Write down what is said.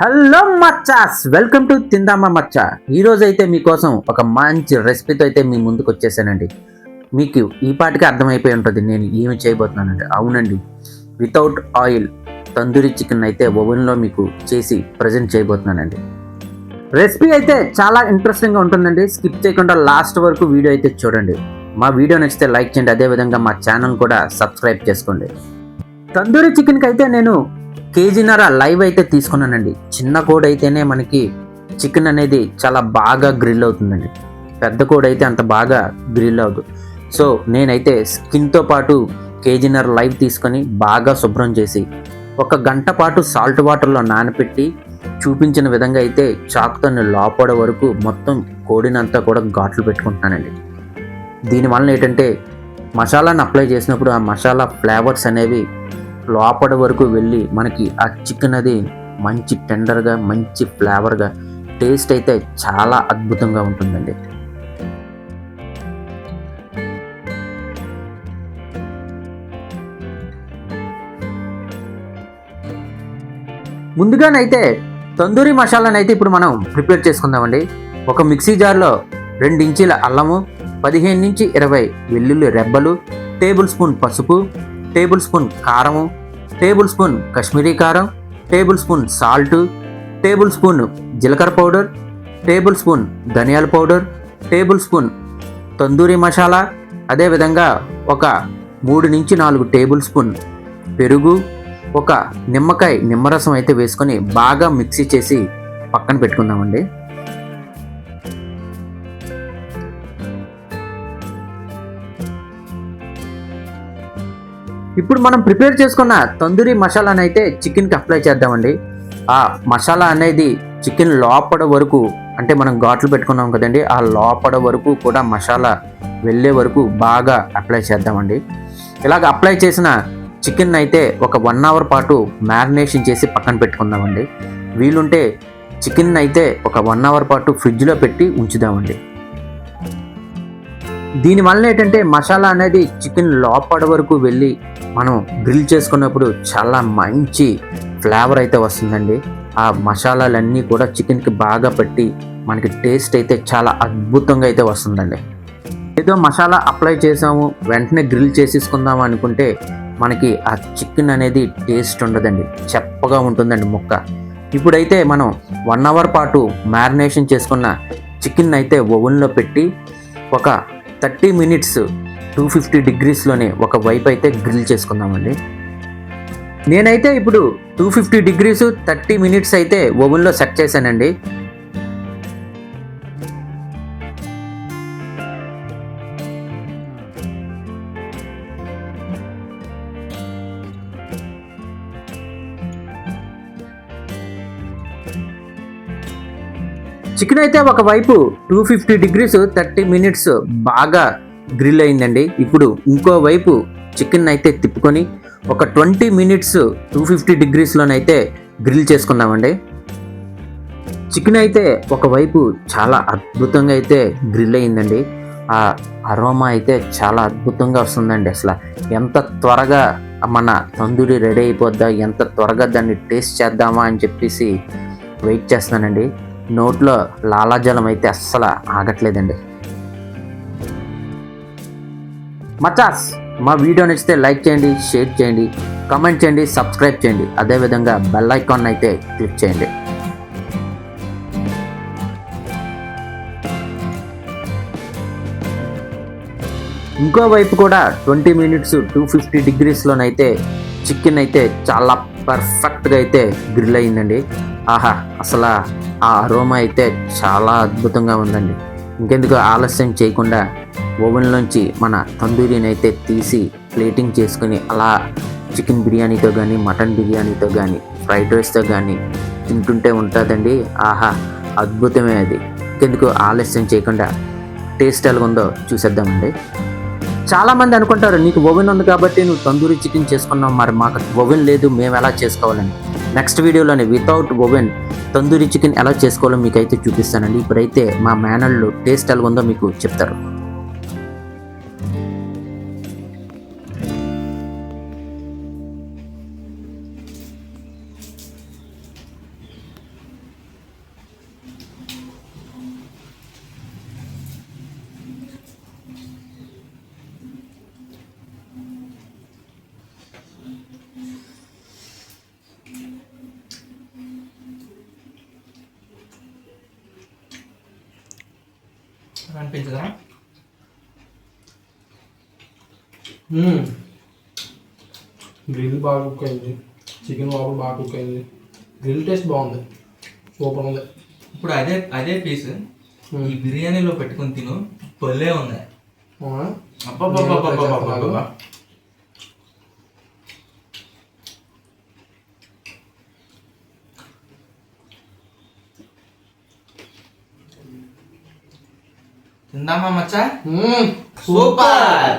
Hello మచ్చాస్, welcome to తిందామా మచ్చా. ఈరోజు అయితే మీకోసం ఒక మంచి రెసిపీతో అయితే మీ ముందుకు వచ్చేసానండి. మీకు ఈ పాటికి అర్థమైపోయి ఉంటుంది నేను ఏమి చేయబోతున్నానండి. అవునండి, వితౌట్ ఆయిల్ తందూరి చికెన్ అయితే ఓవెన్లో మీకు చేసి ప్రజెంట్ చేయబోతున్నానండి. రెసిపీ అయితే చాలా ఇంట్రెస్టింగ్గా ఉంటుందండి. స్కిప్ చేయకుండా లాస్ట్ వరకు వీడియో అయితే చూడండి. మా వీడియో నచ్చితే లైక్ చేయండి, అదేవిధంగా మా ఛానల్ కూడా సబ్స్క్రైబ్ చేసుకోండి. తందూరి చికెన్కి అయితే నేను కేజీన్నర లైవ్ అయితే తీసుకున్నానండి. చిన్న కోడి అయితేనే మనకి చికెన్ అనేది చాలా బాగా గ్రిల్ అవుతుందండి. పెద్ద కోడి అయితే అంత బాగా గ్రిల్ అవ్వదు. సో నేనైతే స్కిన్తో పాటు కేజీన్నర లైవ్ తీసుకొని బాగా శుభ్రం చేసి 1 గంట పాటు సాల్ట్ వాటర్లో నానపెట్టి చూపించిన విధంగా అయితే చాకుతో లోపల వరకు మొత్తం కోడినంతా కూడా ఘాట్లు పెట్టుకుంటున్నానండి. దీనివల్ల ఏంటంటే మసాలాను అప్లై చేసినప్పుడు ఆ మసాలా ఫ్లేవర్స్ అనేవి లోపల వరకు వెళ్ళి మనకి ఆ చికెన్ అది మంచి టెండర్గా మంచి ఫ్లేవర్గా టేస్ట్ అయితే చాలా అద్భుతంగా ఉంటుందండి. ముందుగానైతే తందూరి మసాలానైతే ఇప్పుడు మనం ప్రిపేర్ చేసుకుందామండి. ఒక మిక్సీ జార్లో 2 ఇంచీల అల్లము, 15 నుంచి 20 వెల్లుల్లి రెబ్బలు, టేబుల్ స్పూన్ పసుపు, టేబుల్ స్పూన్ కారము, టేబుల్ స్పూన్ కాశ్మీరీ కారం, table spoon salt, table spoon జీలకర్ర పౌడర్, టేబుల్ స్పూన్ ధనియాల powder, table spoon tandoori masala, అదేవిధంగా ఒక 3 నుంచి 4 టేబుల్ స్పూన్ పెరుగు, ఒక నిమ్మకాయ నిమ్మరసం అయితే వేసుకొని బాగా మిక్సీ చేసి పక్కన పెట్టుకుందామండి. ఇప్పుడు మనం ప్రిపేర్ చేసుకున్న తందూరి మసాలాను అయితే చికెన్కి అప్లై చేద్దామండి. ఆ మసాలా అనేది చికెన్ లోపల వరకు, అంటే మనం ఘాట్లు పెట్టుకున్నాం కదండి, ఆ లోపల వరకు కూడా మసాలా వెళ్ళే వరకు బాగా అప్లై చేద్దామండి. ఇలాగ అప్లై చేసిన చికెన్ అయితే ఒక 1 అవర్ పాటు మ్యారినేషన్ చేసి పక్కన పెట్టుకుందామండి. వీలుంటే చికెన్ అయితే ఒక 1 అవర్ పాటు ఫ్రిడ్జ్లో పెట్టి ఉంచుదామండి. దీనివల్ల ఏంటంటే మసాలా అనేది చికెన్ లోపల వరకు వెళ్ళి మనం గ్రిల్ చేసుకున్నప్పుడు చాలా మంచి ఫ్లేవర్ అయితే వస్తుందండి. ఆ మసాలాలన్నీ కూడా చికెన్కి బాగా పట్టి మనకి టేస్ట్ అయితే చాలా అద్భుతంగా అయితే వస్తుందండి. ఏదో మసాలా అప్లై చేసాము వెంటనే గ్రిల్ చేసేసుకుందాము అనుకుంటే మనకి ఆ చికెన్ అనేది టేస్ట్ ఉండదండి, చప్పగా ఉంటుందండి ముక్క. ఇప్పుడైతే మనం 1 అవర్ పాటు మ్యారినేషన్ చేసుకున్న చికెన్ అయితే ఓవెన్లో పెట్టి ఒక 30 మినిట్స్ 250 డిగ్రీస్లోనే ఒక వైపు అయితే గ్రిల్ చేసుకుందామండి. నేనైతే ఇప్పుడు 250 డిగ్రీస్ 30 మినిట్స్ అయితే ఓవెన్లో సెట్ చేశానండి. చికెన్ అయితే ఒకవైపు 250 డిగ్రీస్ 30 మినిట్స్ బాగా గ్రిల్ అయిందండి. ఇప్పుడు ఇంకోవైపు చికెన్ అయితే తిప్పుకొని ఒక 20 మినిట్స్ 250 డిగ్రీస్లోనైతే గ్రిల్ చేసుకుందామండి. చికెన్ అయితే ఒకవైపు చాలా అద్భుతంగా అయితే గ్రిల్ అయిందండి. ఆ అరోమా అయితే చాలా అద్భుతంగా వస్తుందండి. అసలు ఎంత త్వరగా మన తందూరి రెడీ అయిపోద్దా, ఎంత త్వరగా దాన్ని టేస్ట్ చేద్దామా అని చెప్పేసి వెయిట్ చేస్తున్నానండి. నోట్లో లాలాజలం అయితే అస్సలు ఆగట్లేదండి. మచాస్, మా వీడియో నచ్చితే లైక్ చేయండి, షేర్ చేయండి, కామెంట్ చేయండి, సబ్స్క్రైబ్ చేయండి, అదేవిధంగా బెల్ ఐకాన్ అయితే క్లిక్ చేయండి. ఇంకోవైపు కూడా 20 మినిట్స్ 250 డిగ్రీస్లోనైతే చికెన్ అయితే చాలా పర్ఫెక్ట్గా అయితే గ్రిల్ అయిందండి. ఆహా, అసలు ఆ అరోమా అయితే చాలా అద్భుతంగా ఉందండి. ఇంకెందుకు ఆలస్యం చేయకుండా ఓవెన్లోంచి మన తందూరిని అయితే తీసి ప్లేటింగ్ చేసుకుని అలా చికెన్ బిర్యానీతో కానీ, మటన్ బిర్యానీతో కానీ, ఫ్రైడ్ రైస్తో కానీ తింటుంటే ఉంటుందండి. ఆహా, అద్భుతమే అది. ఇంకెందుకు ఆలస్యం చేయకుండా టేస్ట్ ఎలా ఉందో చూసేద్దామండి. చాలామంది అనుకుంటారు, నీకు ఓవెన్ ఉంది కాబట్టి నువ్వు తందూరి చికెన్ చేసుకున్నావు, మరి మాకు ఓవెన్ లేదు, మేము ఎలా చేసుకోవాలని. నెక్స్ట్ వీడియోలోనే వితౌట్ ఓవెన్ తందూరి చికెన్ ఎలా చేసుకోవాలో మీకైతే చూపిస్తానండి. ఇప్పుడైతే మా మేనళ్ళు టేస్ట్ ఎలా ఉందో మీకు చెప్తారు. అనిపించదా? గ్రిల్ బాగా కుక్ అయింది, చికెన్ లోపల బాగా కుక్ అయింది, గ్రిల్ టేస్ట్ బాగుంది, సూపర్ ఉంది. ఇప్పుడు అదే అదే పీస్ ఈ బిర్యానీలో పెట్టుకుని తిను, పొల్లే ఉంది. అవునా? అబ్బా తిందామా మచ్చా? మ్మ్. సూపర్.